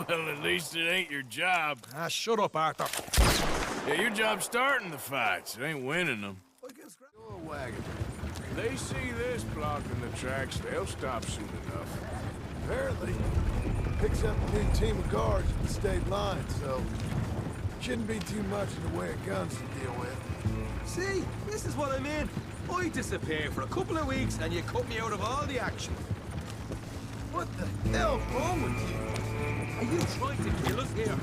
Well, at least it ain't your job. Ah, shut up, Arthur. Yeah, your job's starting the fights. It ain't winning them. Door wagon. They see this blocking the tracks, they'll stop soon enough. Apparently, picks up a new team of guards at the state line, so shouldn't be too much in the way of guns to deal with. See, this is what I mean. I disappear for a couple of weeks and you cut me out of all the action. What the hell's wrong with you? Are you trying to kill us here?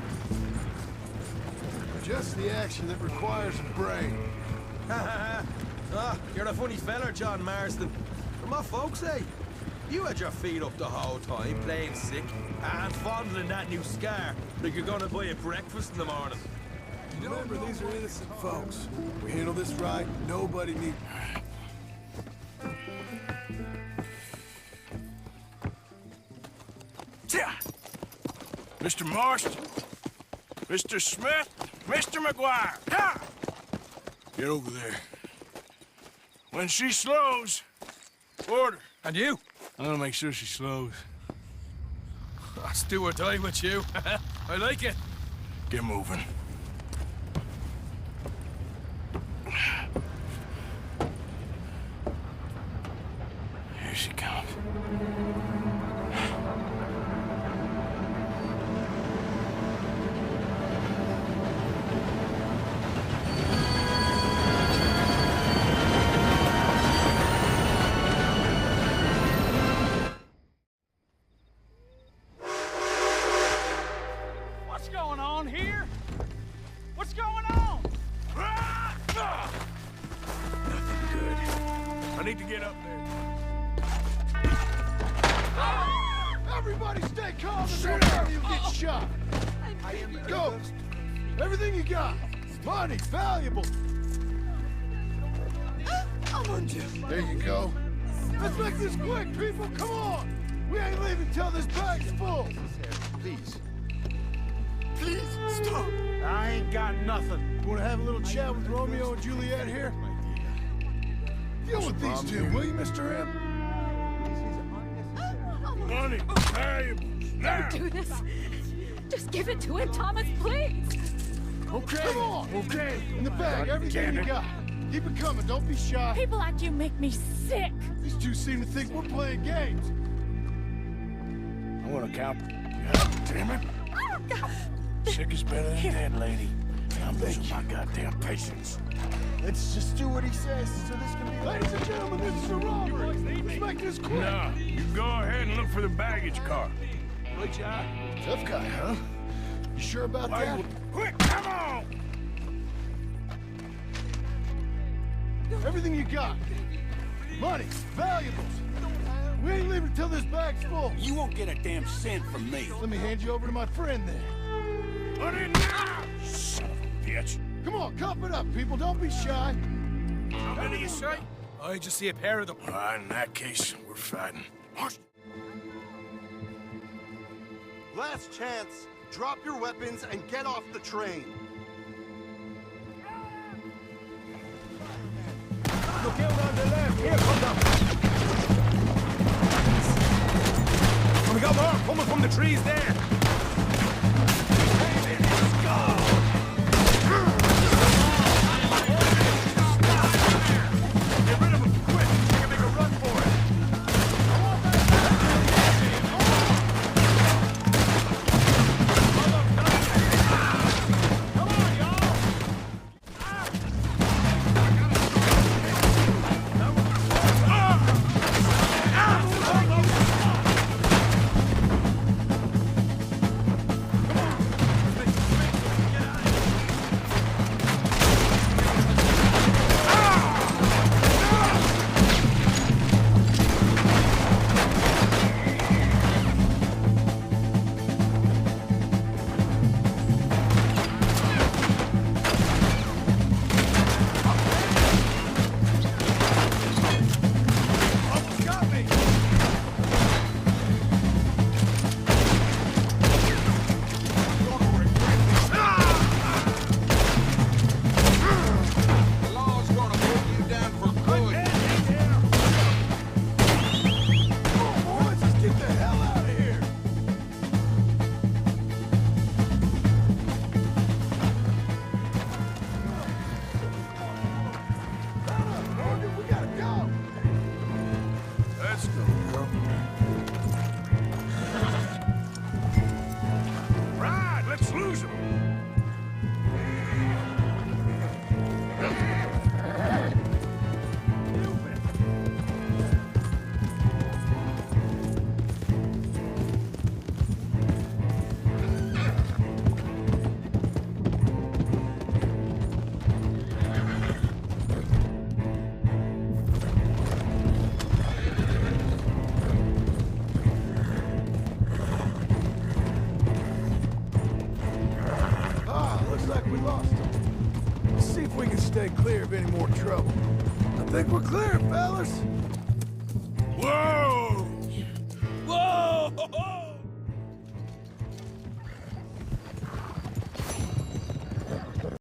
Just the action that requires a brain. You're a funny feller, John Marston. From what folks say, you had your feet up the whole time, playing sick, and fondling that new scar like you're gonna buy a breakfast in the morning. Remember, these are innocent folks. We handle this right, nobody needs... Mr. Marston, Mr. Smith, Mr. McGuire, ha! Get over there. When she slows, order. And you? I'm gonna make sure she slows. Let's do or die with you. I like it. Get moving. Here she comes. What's going on here? What's going on? Nothing good. I need to get up there. Everybody stay calm and don't you get shot! Go! Everything you got! Money, valuable! There you go. Let's make this quick, people! Come on! We ain't leaving till this bag's full! Please. Please, stop. I ain't got nothing. You wanna have a little chat with Romeo and Juliet here? Deal with these two, will you, Mr. M? Money, valuables, now! Don't do this. Just give it to him, Thomas, please. Okay, come on! Okay, in the bag, everything you got. Keep it coming, don't be shy. People like you make me sick. These two seem to think we're playing games. I want to count. God damn it. Oh, God. Sick is better than dead, lady. And I'm losing my goddamn patience. Let's just do what he says so this can be... Ladies and gentlemen, this is a robbery. Let's make this quick. No, you go ahead and look for the baggage car. Right, Jack? Tough guy, huh? You sure about that? Quick, come on! Everything you got. Money, valuables. We ain't leaving till this bag's full. You won't get a damn cent from me. Let me hand you over to my friend then. Put it now! Son of a bitch. Come on, cup it up, people. Don't be shy. How many you say? I just see a pair of them. All right, in that case, we're fighting. March. Last chance. Drop your weapons and get off the train. Look out on the left. Here, come down. And we got more coming from the trees there. Let's go. Get rid of him, quick. Take a bigger run for it. Come on, y'all. any more trouble. I think we're clear, fellas.